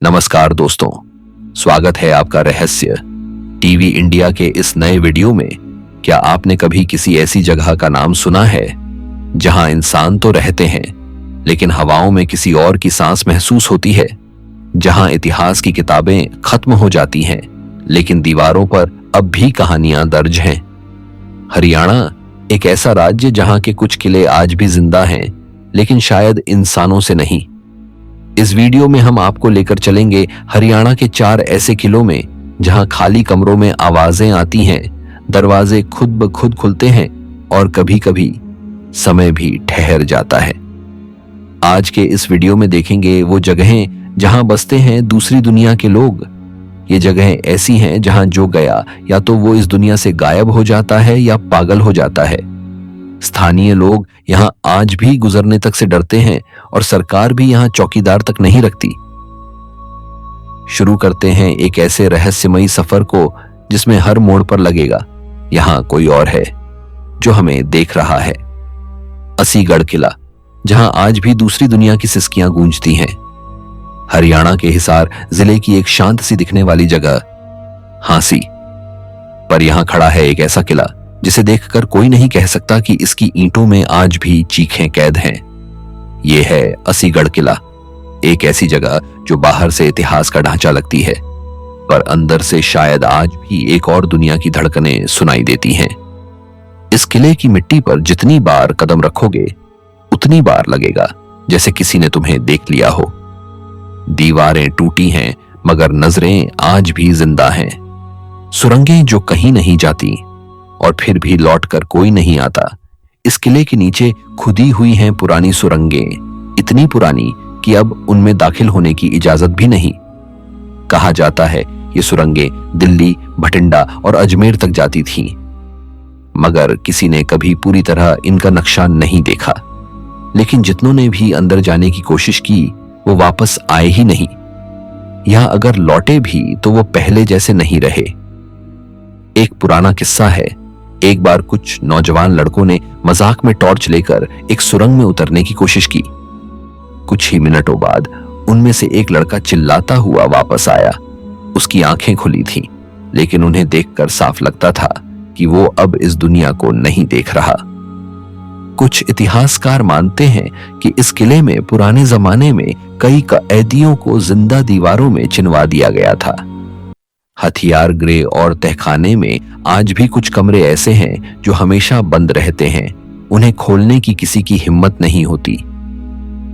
नमस्कार दोस्तों, स्वागत है आपका रहस्य टीवी इंडिया के इस नए वीडियो में। क्या आपने कभी किसी ऐसी जगह का नाम सुना है जहां इंसान तो रहते हैं लेकिन हवाओं में किसी और की सांस महसूस होती है, जहां इतिहास की किताबें खत्म हो जाती हैं लेकिन दीवारों पर अब भी कहानियां दर्ज हैं। हरियाणा एक ऐसा राज्य जहां के कुछ किले आज भी जिंदा हैं लेकिन शायद इंसानों से नहीं। इस वीडियो में हम आपको लेकर चलेंगे हरियाणा के 4 ऐसे किलों में जहां खाली कमरों में आवाजें आती हैं, दरवाजे खुद ब खुद खुलते हैं और कभी कभी समय भी ठहर जाता है। आज के इस वीडियो में देखेंगे वो जगहें जहां बसते हैं दूसरी दुनिया के लोग। ये जगहें ऐसी हैं जहां जो गया या तो वो इस दुनिया से गायब हो जाता है या पागल हो जाता है। स्थानीय लोग यहां आज भी गुजरने तक से डरते हैं और सरकार भी यहां चौकीदार तक नहीं रखती। शुरू करते हैं एक ऐसे रहस्यमयी सफर को जिसमें हर मोड़ पर लगेगा यहां कोई और है जो हमें देख रहा है। असीगढ़ किला, जहां आज भी दूसरी दुनिया की सिसकियां गूंजती हैं। हरियाणा के हिसार जिले की एक शांत सी दिखने वाली जगह हांसी, पर यहां खड़ा है एक ऐसा किला जिसे देखकर कोई नहीं कह सकता कि इसकी ईंटों में आज भी चीखें कैद हैं। यह है असीगढ़ किला, एक ऐसी जगह जो बाहर से इतिहास का ढांचा लगती है पर अंदर से शायद आज भी एक और दुनिया की धड़कनें सुनाई देती हैं। इस किले की मिट्टी पर जितनी बार कदम रखोगे उतनी बार लगेगा जैसे किसी ने तुम्हें देख लिया हो। दीवारें टूटी हैं मगर नजरें आज भी जिंदा हैं। सुरंगें जो कहीं नहीं जाती और फिर भी लौटकर कोई नहीं आता। इस किले के नीचे खुदी हुई हैं पुरानी सुरंगें, इतनी पुरानी कि अब उनमें दाखिल होने की इजाजत भी नहीं। कहा जाता है ये सुरंगें दिल्ली, भटिंडा और अजमेर तक जाती थीं, मगर किसी ने कभी पूरी तरह इनका नक्शा नहीं देखा। लेकिन जितनों ने भी अंदर जाने की कोशिश की वो वापस आए ही नहीं, या अगर लौटे भी तो वो पहले जैसे नहीं रहे। एक पुराना किस्सा है, एक बार कुछ नौजवान लड़कों ने मजाक में टॉर्च लेकर एक सुरंग में उतरने की कोशिश की। कुछ ही मिनटों बाद उनमें से एक लड़का चिल्लाता हुआ वापस आया। उसकी आंखें खुली थीं, लेकिन उन्हें देखकर साफ लगता था कि वो अब इस दुनिया को नहीं देख रहा। कुछ इतिहासकार मानते हैं कि इस किले में पुराने जमाने में कई कैदियों को जिंदा दीवारों में चिनवा दिया गया था। हथियार गृह और तहखाने में आज भी कुछ कमरे ऐसे हैं जो हमेशा बंद रहते हैं, उन्हें खोलने की किसी की हिम्मत नहीं होती।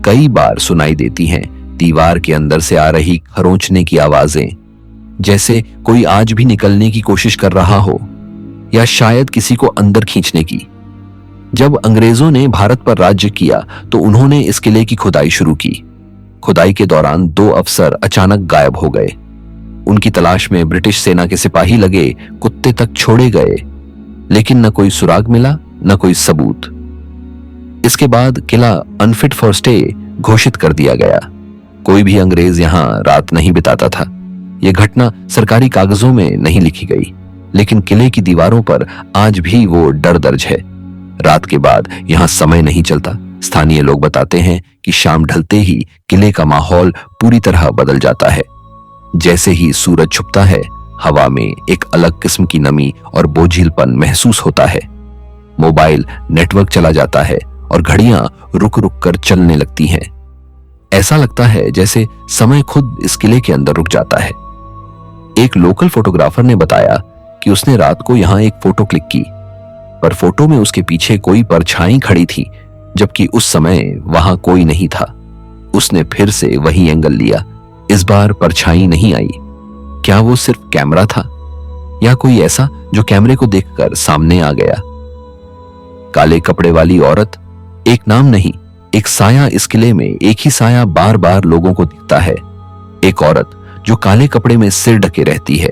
कई बार सुनाई देती हैं दीवार के अंदर से आ रही खरोंचने की आवाजें, जैसे कोई आज भी निकलने की कोशिश कर रहा हो या शायद किसी को अंदर खींचने की। जब अंग्रेजों ने भारत पर राज्य किया तो उन्होंने इस किले की खुदाई शुरू की। खुदाई के दौरान 2 अफसर अचानक गायब हो गए। उनकी तलाश में ब्रिटिश सेना के सिपाही लगे, कुत्ते तक छोड़े गए, लेकिन न कोई सुराग मिला न कोई सबूत। इसके बाद किला अनफिट फॉर स्टे घोषित कर दिया गया। कोई भी अंग्रेज यहां रात नहीं बिताता था। यह घटना सरकारी कागजों में नहीं लिखी गई, लेकिन किले की दीवारों पर आज भी वो डर दर्ज है। रात के बाद यहां समय नहीं चलता। स्थानीय लोग बताते हैं कि शाम ढलते ही किले का माहौल पूरी तरह बदल जाता है। जैसे ही सूरज छुपता है, हवा में एक अलग किस्म की नमी और बोझिलपन महसूस होता है। मोबाइल नेटवर्क चला जाता है और घड़ियां रुक रुक कर चलने लगती हैं। ऐसा लगता है जैसे समय खुद इस किले के अंदर रुक जाता है। एक लोकल फोटोग्राफर ने बताया कि उसने रात को यहां एक फोटो क्लिक की, पर फोटो में उसके पीछे कोई परछाई खड़ी थी, जबकि उस समय वहां कोई नहीं था। उसने फिर से वही एंगल लिया। इस बार परछाई नहीं आई। क्या वो सिर्फ कैमरा था या कोई ऐसा जो कैमरे को देखकर सामने आ गया? काले कपड़े वाली औरत, एक नाम नहीं, एक साया। इस किले में एक ही साया बार बार लोगों को दिखता है। एक औरत जो काले कपड़े में सिर ढके रहती है,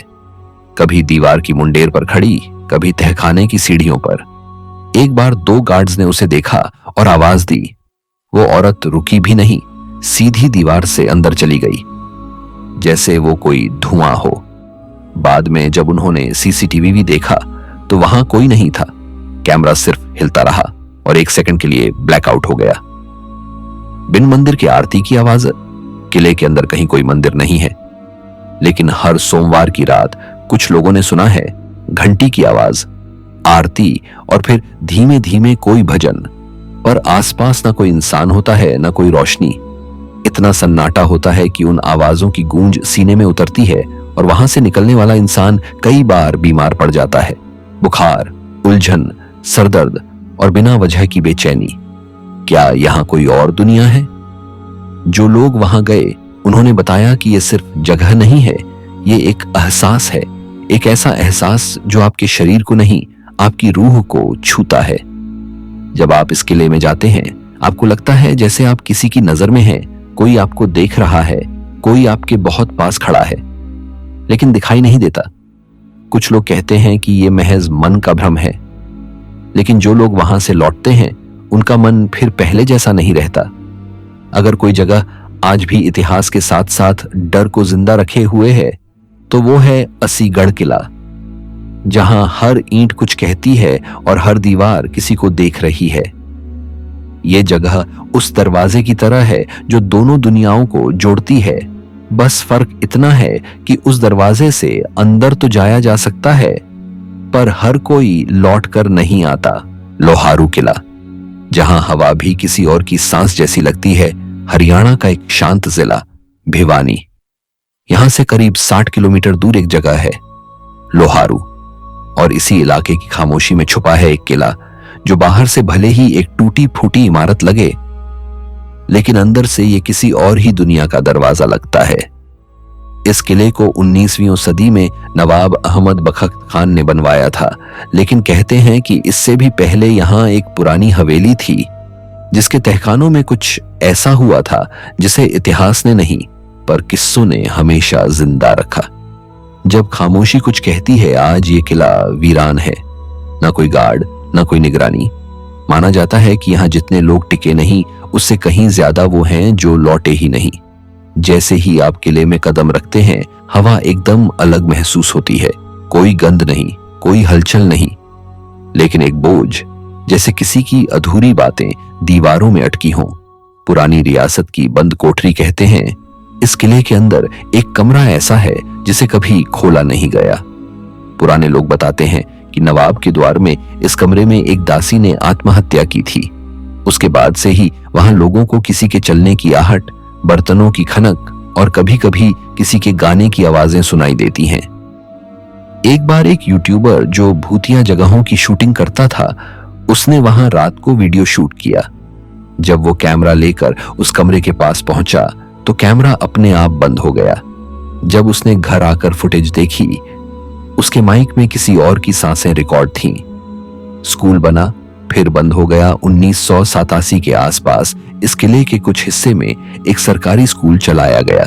कभी दीवार की मुंडेर पर खड़ी, कभी तहखाने की सीढ़ियों पर। एक बार 2 गार्ड्स ने उसे देखा और आवाज दी। वो औरत रुकी भी नहीं, सीधी दीवार से अंदर चली गई, जैसे वो कोई धुआं हो। बाद में जब उन्होंने सीसीटीवी भी देखा तो वहां कोई नहीं था। कैमरा सिर्फ हिलता रहा और 1 सेकंड के लिए ब्लैकआउट हो गया। बिन मंदिर की आरती की आवाज किले के अंदर कहीं कोई मंदिर नहीं है, लेकिन हर सोमवार की रात कुछ लोगों ने सुना है घंटी की आवाज, आरती और फिर धीमे धीमे कोई भजन। पर आसपास ना कोई इंसान होता है, ना कोई रोशनी। इतना सन्नाटा होता है कि उन आवाजों की गूंज सीने में उतरती है और वहां से निकलने वाला इंसान कई बार बीमार पड़ जाता है। बुखार, उलझन, सरदर्द और बिना वजह की बेचैनी। क्या यहां कोई और दुनिया है? जो लोग वहां गए उन्होंने बताया कि यह सिर्फ जगह नहीं है, ये एक एहसास है। एक ऐसा एहसास जो आपके शरीर को नहीं, आपकी रूह को छूता है। जब आप इस किले में जाते हैं, आपको लगता है जैसे आप किसी की नजर में हैं, कोई आपको देख रहा है, कोई आपके बहुत पास खड़ा है, लेकिन दिखाई नहीं देता। कुछ लोग कहते हैं कि यह महज मन का भ्रम है, लेकिन जो लोग वहां से लौटते हैं उनका मन फिर पहले जैसा नहीं रहता। अगर कोई जगह आज भी इतिहास के साथ साथ डर को जिंदा रखे हुए है तो वो है असीगढ़ किला, जहां हर ईंट कुछ कहती है और हर दीवार किसी को देख रही है। ये जगह उस दरवाजे की तरह है जो दोनों दुनियाओं को जोड़ती है। बस फर्क इतना है कि उस दरवाजे से अंदर तो जाया जा सकता है, पर हर कोई लौट कर नहीं आता। लोहारू किला, जहां हवा भी किसी और की सांस जैसी लगती है। हरियाणा का एक शांत जिला भिवानी, यहां से करीब 60 किलोमीटर दूर एक जगह है लोहारू, और इसी इलाके की खामोशी में छुपा है एक किला जो बाहर से भले ही एक टूटी फूटी इमारत लगे, लेकिन अंदर से ये किसी और ही दुनिया का दरवाजा लगता है। इस किले को 19वीं सदी में नवाब अहमद बख्त खान ने बनवाया था, लेकिन कहते हैं कि इससे भी पहले यहां एक पुरानी हवेली थी जिसके तहखानों में कुछ ऐसा हुआ था जिसे इतिहास ने नहीं पर किस्सों ने हमेशा जिंदा रखा। जब खामोशी कुछ कहती है, आज ये किला वीरान है, ना कोई गार्ड, ना कोई निगरानी। माना जाता है कि यहाँ जितने लोग टिके नहीं, उससे कहीं ज्यादा वो हैं जो लौटे ही नहीं। जैसे ही आप किले में कदम रखते हैं, हवा एकदम अलग महसूस होती है। कोई गंध नहीं, कोई हलचल नहीं, लेकिन एक बोझ, जैसे किसी की अधूरी बातें दीवारों में अटकी हों। पुरानी रियासत की बंद कोठरी कहते हैं। इस किले के अंदर एक कमरा ऐसा है जिसे कभी खोला नहीं गया। पुराने लोग बताते हैं कि नवाब के द्वार में इस कमरे में एक दासी ने आत्महत्या की थी। उसके बाद से ही वहां लोगों को किसी के चलने की आहट, बर्तनों की खनक और कभी कभी किसी के गाने की आवाजें सुनाई देती हैं। एक बार एक यूट्यूबर जो भूतिया जगहों की शूटिंग करता था, उसने वहां रात को वीडियो शूट किया। जब वो कैमरा लेकर उस कमरे के पास पहुंचा तो कैमरा अपने आप बंद हो गया। जब उसने घर आकर फुटेज देखी, उसके माइक में किसी और की सांसें रिकॉर्ड थीं। स्कूल बना, फिर बंद हो गया। 1987 के आसपास इस किले के कुछ हिस्से में एक सरकारी स्कूल चलाया गया,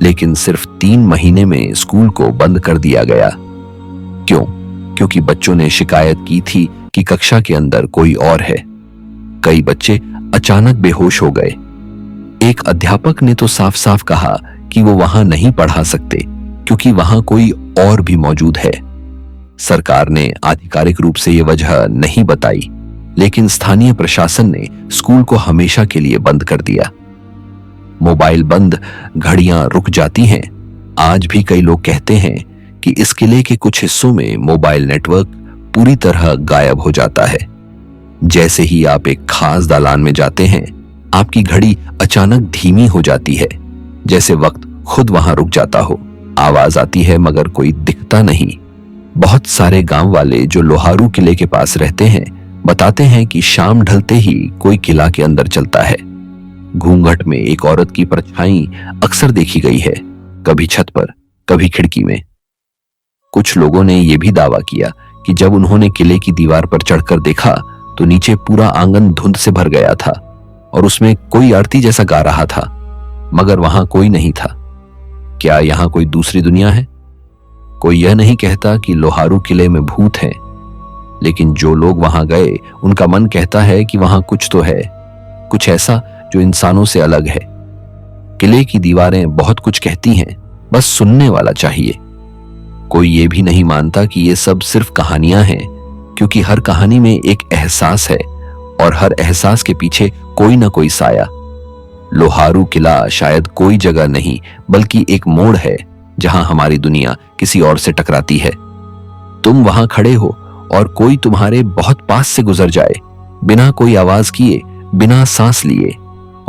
लेकिन सिर्फ 3 महीने में स्कूल को बंद कर दिया गया। क्यों? क्योंकि बच्चों ने शिकायत की थी कि कक्षा के अंदर कोई और है। कई बच्चे अचानक बेहोश हो गए। एक अध्यापक ने तो साफ साफ कहा कि वो वहां नहीं पढ़ा सकते क्योंकि वहां कोई और भी मौजूद है। सरकार ने आधिकारिक रूप से ये वजह नहीं बताई, लेकिन स्थानीय प्रशासन ने स्कूल को हमेशा के लिए बंद कर दिया। मोबाइल बंद, घड़ियां रुक जाती हैं। आज भी कई लोग कहते हैं कि इस किले के कुछ हिस्सों में मोबाइल नेटवर्क पूरी तरह गायब हो जाता है। जैसे ही आप एक खास दालान में जाते हैं, आपकी घड़ी अचानक धीमी हो जाती है, जैसे वक्त खुद वहां रुक जाता हो। आवाज आती है मगर कोई दिखता नहीं। बहुत सारे गांव वाले जो लोहारू किले के पास रहते हैं बताते हैं कि शाम ढलते ही कोई किला के अंदर चलता है। घूंघट में एक औरत की परछाई अक्सर देखी गई है, कभी छत पर, कभी खिड़की में। कुछ लोगों ने यह भी दावा किया कि जब उन्होंने किले की दीवार पर चढ़कर देखा तो नीचे पूरा आंगन धुंध से भर गया था और उसमें कोई आरती जैसा गा रहा था, मगर वहां कोई नहीं था। क्या यहां कोई दूसरी दुनिया है? कोई यह नहीं कहता कि लोहारू किले में भूत हैं, लेकिन जो लोग वहां गए उनका मन कहता है कि वहां कुछ तो है, कुछ ऐसा जो इंसानों से अलग है। किले की दीवारें बहुत कुछ कहती हैं, बस सुनने वाला चाहिए। कोई ये भी नहीं मानता कि ये सब सिर्फ कहानियां हैं, क्योंकि हर कहानी में एक एहसास है और हर एहसास के पीछे कोई ना कोई साया। लोहारू किला शायद कोई जगह नहीं बल्कि एक मोड़ है जहां हमारी दुनिया किसी और से टकराती है। तुम वहां खड़े हो और कोई तुम्हारे बहुत पास से गुजर जाए, बिना कोई आवाज किए, बिना सांस लिए,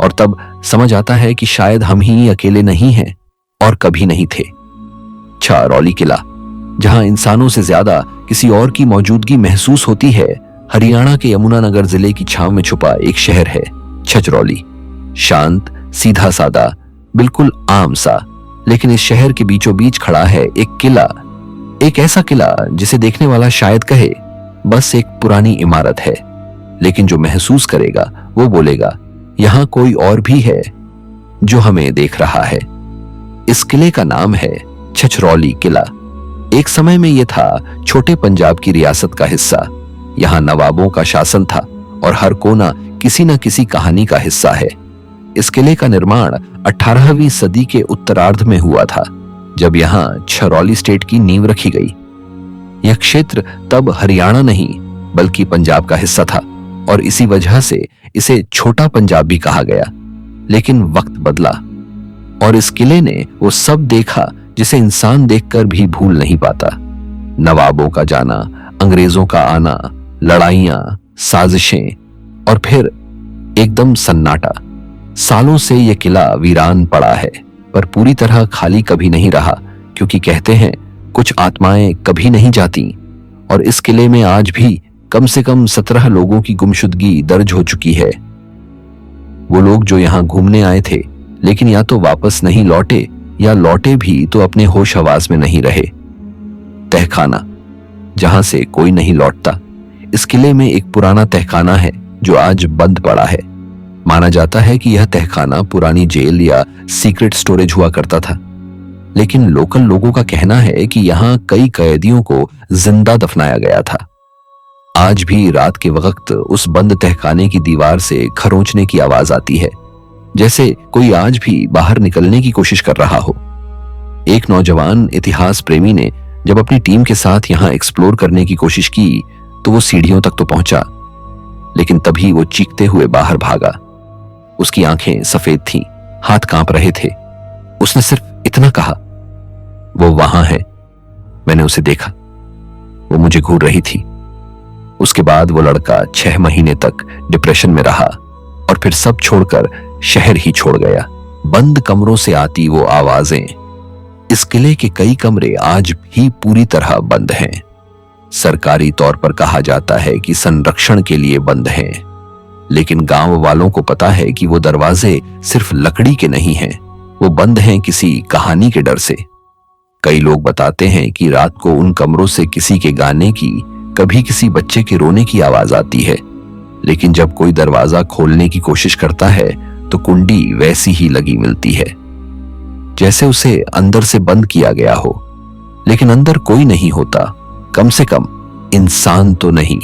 और तब समझ आता है कि शायद हम ही अकेले नहीं हैं और कभी नहीं थे। छछरौली किला, जहां इंसानों से ज्यादा किसी और की मौजूदगी महसूस होती है, हरियाणा के यमुनानगर जिले की छांव में छुपा एक शहर है छछरौली। शांत, सीधा सादा, बिल्कुल आम सा, लेकिन इस शहर के बीचों बीच खड़ा है एक किला। एक ऐसा किला जिसे देखने वाला शायद कहे बस एक पुरानी इमारत है, लेकिन जो महसूस करेगा वो बोलेगा यहां कोई और भी है जो हमें देख रहा है। इस किले का नाम है छछरौली किला। एक समय में यह था छोटे पंजाब की रियासत का हिस्सा। यहां नवाबों का शासन था और हर कोना किसी न किसी कहानी का हिस्सा है। इस किले का निर्माण 18वीं सदी के उत्तरार्ध में हुआ था, जब यहां छछरौली स्टेट की नींव रखी गई। यह क्षेत्र तब हरियाणा नहीं बल्कि पंजाब का हिस्सा था और इसी वजह से इसे छोटा पंजाब भी कहा गया। लेकिन वक्त बदला और इस किले ने वो सब देखा जिसे इंसान देखकर भी भूल नहीं पाता। नवाबों का जाना, अंग्रेजों का आना, लड़ाइयां, साजिशें और फिर एकदम सन्नाटा। सालों से यह किला वीरान पड़ा है, पर पूरी तरह खाली कभी नहीं रहा, क्योंकि कहते हैं कुछ आत्माएं कभी नहीं जाती। और इस किले में आज भी कम से कम 17 लोगों की गुमशुदगी दर्ज हो चुकी है। वो लोग जो यहां घूमने आए थे लेकिन या तो वापस नहीं लौटे या लौटे भी तो अपने होश हवास में नहीं रहे। तहखाना, जहां से कोई नहीं लौटता। इस किले में एक पुराना तहखाना है जो आज बंद पड़ा है। माना जाता है कि यह तहखाना पुरानी जेल या सीक्रेट स्टोरेज हुआ करता था, लेकिन लोकल लोगों का कहना है कि यहां कई कैदियों को जिंदा दफनाया गया था। आज भी रात के वक्त उस बंद तहखाने की दीवार से खरोंचने की आवाज आती है, जैसे कोई आज भी बाहर निकलने की कोशिश कर रहा हो। एक नौजवान इतिहास प्रेमी ने जब अपनी टीम के साथ यहां एक्सप्लोर करने की कोशिश की तो वो सीढ़ियों तक तो पहुंचा, लेकिन तभी वो चीखते हुए बाहर भागा। उसकी आंखें सफेद थीं, हाथ कांप रहे थे। उसने सिर्फ इतना कहा, वो वहां है। मैंने उसे देखा, वो मुझे घूर रही थी। उसके बाद वो लड़का 6 महीने तक डिप्रेशन में रहा और फिर सब छोड़कर शहर ही छोड़ गया। बंद कमरों से आती वो आवाजें। इस किले के कई कमरे आज भी पूरी तरह बंद हैं। सरकारी तौर पर कहा जाता है कि संरक्षण के लिए बंद हैं, लेकिन गांव वालों को पता है कि वो दरवाजे सिर्फ लकड़ी के नहीं हैं, वो बंद हैं किसी कहानी के डर से। कई लोग बताते हैं कि रात को उन कमरों से किसी के गाने की, कभी किसी बच्चे के रोने की आवाज आती है, लेकिन जब कोई दरवाजा खोलने की कोशिश करता है तो कुंडी वैसी ही लगी मिलती है, जैसे उसे अंदर से बंद किया गया हो। लेकिन अंदर कोई नहीं होता, कम से कम इंसान तो नहीं।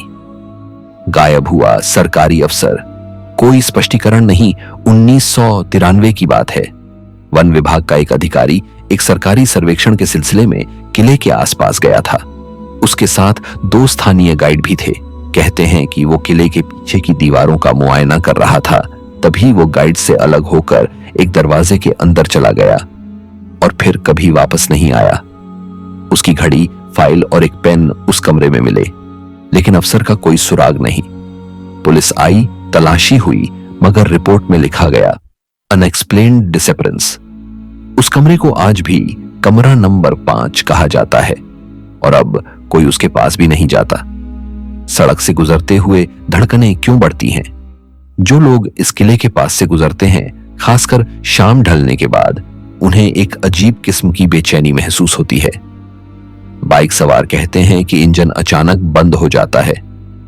गायब हुआ सरकारी अफसर, कोई स्पष्टीकरण नहीं। 1993 की बात है। वन विभाग का एक अधिकारी एक सरकारी सर्वेक्षण के सिलसिले में किले के आसपास गया था। उसके साथ 2 स्थानीय गाइड भी थे। कहते हैं कि वो किले के पीछे की दीवारों का मुआयना कर रहा था। तभी वो गाइड से अलग होकर एक दरवाजे के अंदर चला गया और फिर कभी वापस नहीं आया। उसकी घड़ी, फाइल और एक पेन उस कमरे में मिले, लेकिन अफसर का कोई सुराग नहीं। पुलिस आई, तलाशी हुई, मगर रिपोर्ट में लिखा गया अनएक्सप्लेन्ड डिसअपरेंस। उस कमरे को आज भी कमरा नंबर 5 कहा जाता है और अब कोई उसके पास भी नहीं जाता। सड़क से गुजरते हुए धड़कनें क्यों बढ़ती हैं? जो लोग इस किले के पास से गुजरते हैं, खासकर शाम ढलने के बाद, उन्हें एक अजीब किस्म की बेचैनी महसूस होती है। बाइक सवार कहते हैं कि इंजन अचानक बंद हो जाता है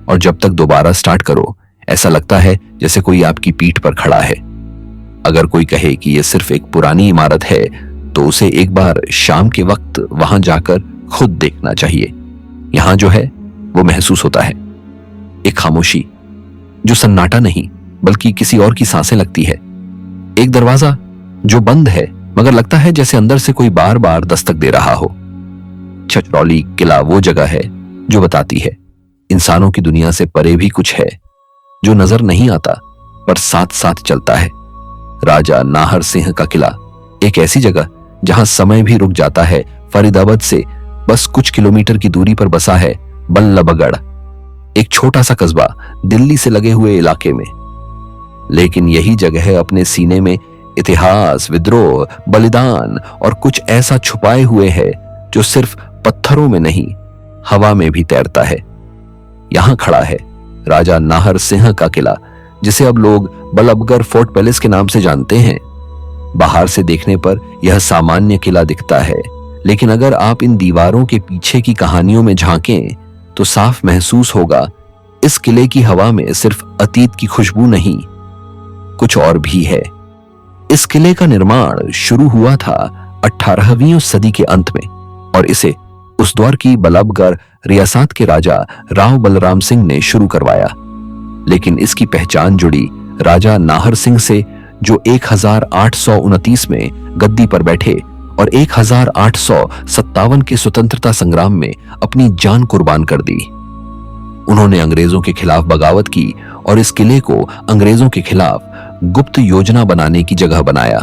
और जब तक दोबारा स्टार्ट करो ऐसा लगता है जैसे कोई आपकी पीठ पर खड़ा है। अगर कोई कहे कि यह सिर्फ एक पुरानी इमारत है तो उसे एक बार शाम के वक्त वहां जाकर खुद देखना चाहिए। यहां जो है वो महसूस होता है एक खामोशी, जो सन्नाटा नहीं बल्कि किसी और की सांसें लगती है। एक दरवाजा जो बंद है मगर लगता है जैसे अंदर से कोई बार बार दस्तक दे रहा हो। छछरौली किला वो जगह है जो बताती है इंसानों की दुनिया से परे भी कुछ है जो नजर नहीं आता पर साथ साथ चलता है। राजा नाहर सिंह का किला, एक ऐसी जगह जहां समय भी रुक जाता है, फरीदाबाद से बस कुछ किलोमीटर की दूरी पर बसा है बल्लभगढ़, एक छोटा सा कस्बा दिल्ली से लगे हुए इलाके में। लेकिन यही जगह अपने सीने में इतिहास, विद्रोह, बलिदान और कुछ ऐसा छुपाए हुए है जो सिर्फ पत्थरों में नहीं, हवा में भी तैरता है। यहां खड़ा है राजा नाहर सिंह का किला, जिसे अब लोग बल्लभगढ़ फोर्ट पैलेस के नाम से जानते हैं। बाहर से देखने पर यह सामान्य किला दिखता है, लेकिन अगर आप इन दीवारों के पीछे की कहानियों में झांकें तो साफ महसूस होगा इस किले की हवा में सिर्फ अतीत की खुशबू नहीं, कुछ और भी है। इस किले का निर्माण शुरू हुआ था 18वीं सदी के अंत में और इसे उस दौर की बल्लभगढ़ रियासत के राजा राव बलराम सिंह ने शुरू करवाया। लेकिन इसकी पहचान जुड़ी राजा नाहर सिंह से, जो 1829 में गद्दी पर बैठे और 1857 के स्वतंत्रता संग्राम में अपनी जान कुर्बान कर दी। उन्होंने अंग्रेजों के खिलाफ बगावत की और इस किले को अंग्रेजों के खिलाफ गुप्त योजना बनाने की जगह बनाया,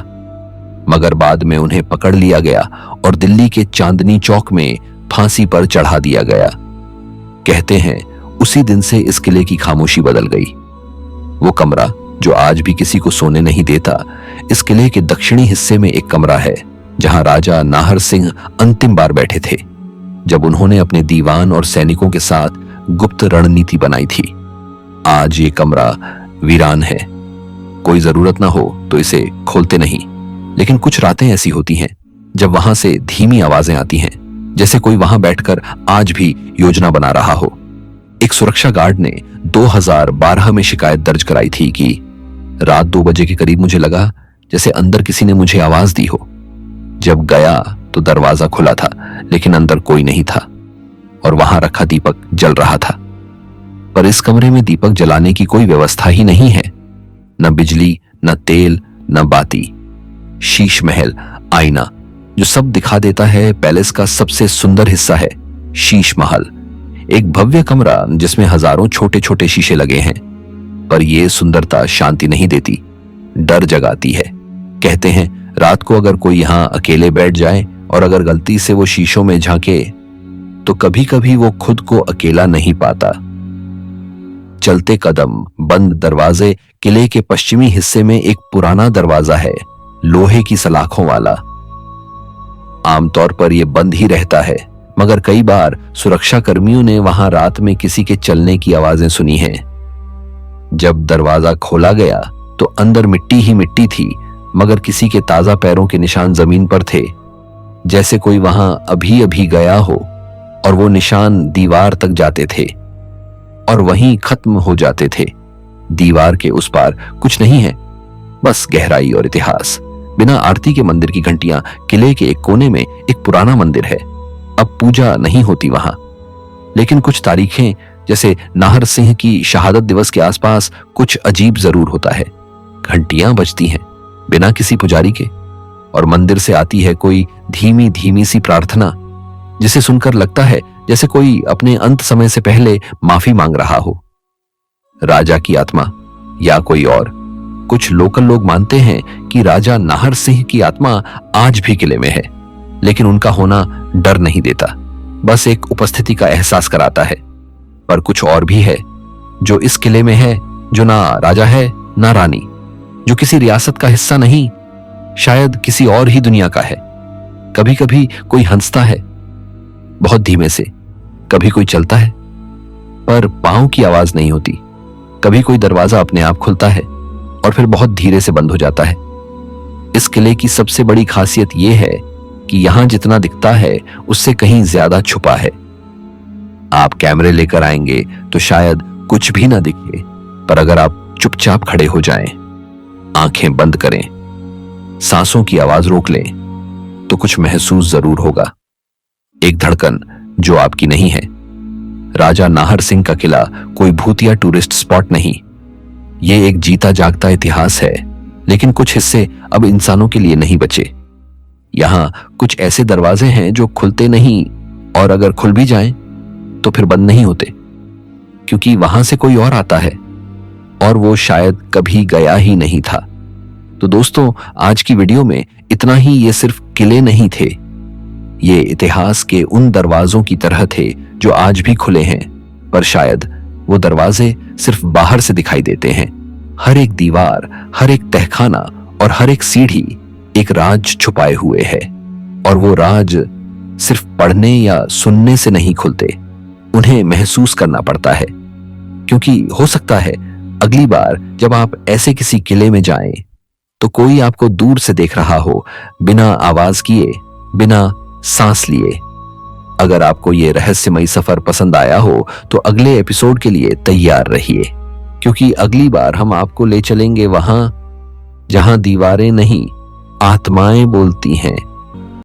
मगर बाद में उन्हें पकड़ लिया गया और दिल्ली के चांदनी चौक में फांसी पर चढ़ा दिया गया। कहते हैं उसी दिन से इस किले की खामोशी बदल गई। वो कमरा जो आज भी किसी को सोने नहीं देता, इस किले के दक्षिणी हिस्से में एक कमरा है जहां राजा नाहर सिंह अंतिम बार बैठे थे, जब उन्होंने अपने दीवान और सैनिकों के साथ गुप्त रणनीति बनाई थी। आज ये कमरा वीरान है। कोई जरूरत ना हो तो इसे खोलते नहीं, लेकिन कुछ रातें ऐसी होती हैं जब वहां से धीमी आवाजें आती हैं, जैसे कोई वहां बैठकर आज भी योजना बना रहा हो। एक सुरक्षा गार्ड ने 2012 में शिकायत दर्ज कराई थी कि रात 2 बजे के करीब मुझे लगा जैसे अंदर किसी ने मुझे आवाज दी हो। जब गया तो दरवाजा खुला था, लेकिन अंदर कोई नहीं था और वहां रखा दीपक जल रहा था। पर इस कमरे में दीपक जलाने की कोई व्यवस्था ही नहीं है, न बिजली, न तेल, न बाती। शीश महल, आईना जो सब दिखा देता है, पैलेस का सबसे सुंदर हिस्सा है शीश महल, एक भव्य कमरा जिसमें हजारों छोटे छोटे शीशे लगे हैं। पर यह सुंदरता शांति नहीं देती, डर जगाती है। कहते हैं रात को अगर कोई यहां अकेले बैठ जाए और अगर गलती से वो शीशों में झांके तो कभी कभी वो खुद को अकेला नहीं पाता। चलते कदम, बंद दरवाजे। किले के पश्चिमी हिस्से में एक पुराना दरवाजा है, लोहे की सलाखों वाला। आमतौर पर यह बंद ही रहता है, मगर कई बार सुरक्षा कर्मियों ने वहां रात में किसी के चलने की आवाजें सुनी हैं। जब दरवाजा खोला गया तो अंदर मिट्टी ही मिट्टी थी, मगर किसी के ताजा पैरों के निशान जमीन पर थे, जैसे कोई वहां अभी अभी गया हो और वो निशान दीवार तक जाते थे और वहीं खत्म हो जाते थे। दीवार के उस पार कुछ नहीं है, बस गहराई और इतिहास। बिना आरती के मंदिर की घंटियां। किले के एक कोने में एक पुराना मंदिर है, अब पूजा नहीं होती वहां, लेकिन कुछ तारीखें जैसे नाहर सिंह की शहादत दिवस के आसपास कुछ अजीब जरूर होता है। घंटियां बजती हैं बिना किसी पुजारी के और मंदिर से आती है कोई धीमी धीमी सी प्रार्थना, जिसे सुनकर लगता है जैसे कोई अपने अंत समय से पहले माफी मांग रहा हो। राजा की आत्मा या कोई और। कुछ लोकल लोग मानते हैं कि राजा नाहर सिंह की आत्मा आज भी किले में है, लेकिन उनका होना डर नहीं देता, बस एक उपस्थिति का एहसास कराता है। पर कुछ और भी है जो इस किले में है, जो ना राजा है ना रानी, जो किसी रियासत का हिस्सा नहीं, शायद किसी और ही दुनिया का है। कभी कभी कोई हंसता है बहुत धीमे से, कभी कोई चलता है पर पांव की आवाज नहीं होती, कभी कोई दरवाजा अपने आप खुलता है और फिर बहुत धीरे से बंद हो जाता है। इस किले की सबसे बड़ी खासियत यह है कि यहां जितना दिखता है उससे कहीं ज्यादा छुपा है। आप कैमरे लेकर आएंगे तो शायद कुछ भी ना दिखे, पर अगर आप चुपचाप खड़े हो जाएं, आंखें बंद करें, सांसों की आवाज रोक लें, तो कुछ महसूस जरूर होगा। एक धड़कन जो आपकी नहीं है। राजा नाहर सिंह का किला कोई भूतिया टूरिस्ट स्पॉट नहीं, ये एक जीता जागता इतिहास है, लेकिन कुछ हिस्से अब इंसानों के लिए नहीं बचे। यहां कुछ ऐसे दरवाजे हैं जो खुलते नहीं, और अगर खुल भी जाएं तो फिर बंद नहीं होते, क्योंकि वहां से कोई और आता है और वो शायद कभी गया ही नहीं था। तो दोस्तों, आज की वीडियो में इतना ही। ये सिर्फ किले नहीं थे, ये इतिहास के उन दरवाजों की तरह थे जो आज भी खुले हैं, पर शायद वो दरवाजे सिर्फ बाहर से दिखाई देते हैं। हर एक दीवार, हर एक तहखाना और हर एक सीढ़ी एक राज छुपाए हुए है, और वो राज सिर्फ पढ़ने या सुनने से नहीं खुलते, उन्हें महसूस करना पड़ता है। क्योंकि हो सकता है अगली बार जब आप ऐसे किसी किले में जाएं, तो कोई आपको दूर से देख रहा हो, बिना आवाज किए, बिना सांस लिए। अगर आपको ये रहस्यमयी सफर पसंद आया हो तो अगले एपिसोड के लिए तैयार रहिए, क्योंकि अगली बार हम आपको ले चलेंगे वहां जहां दीवारें नहीं, आत्माएं बोलती हैं।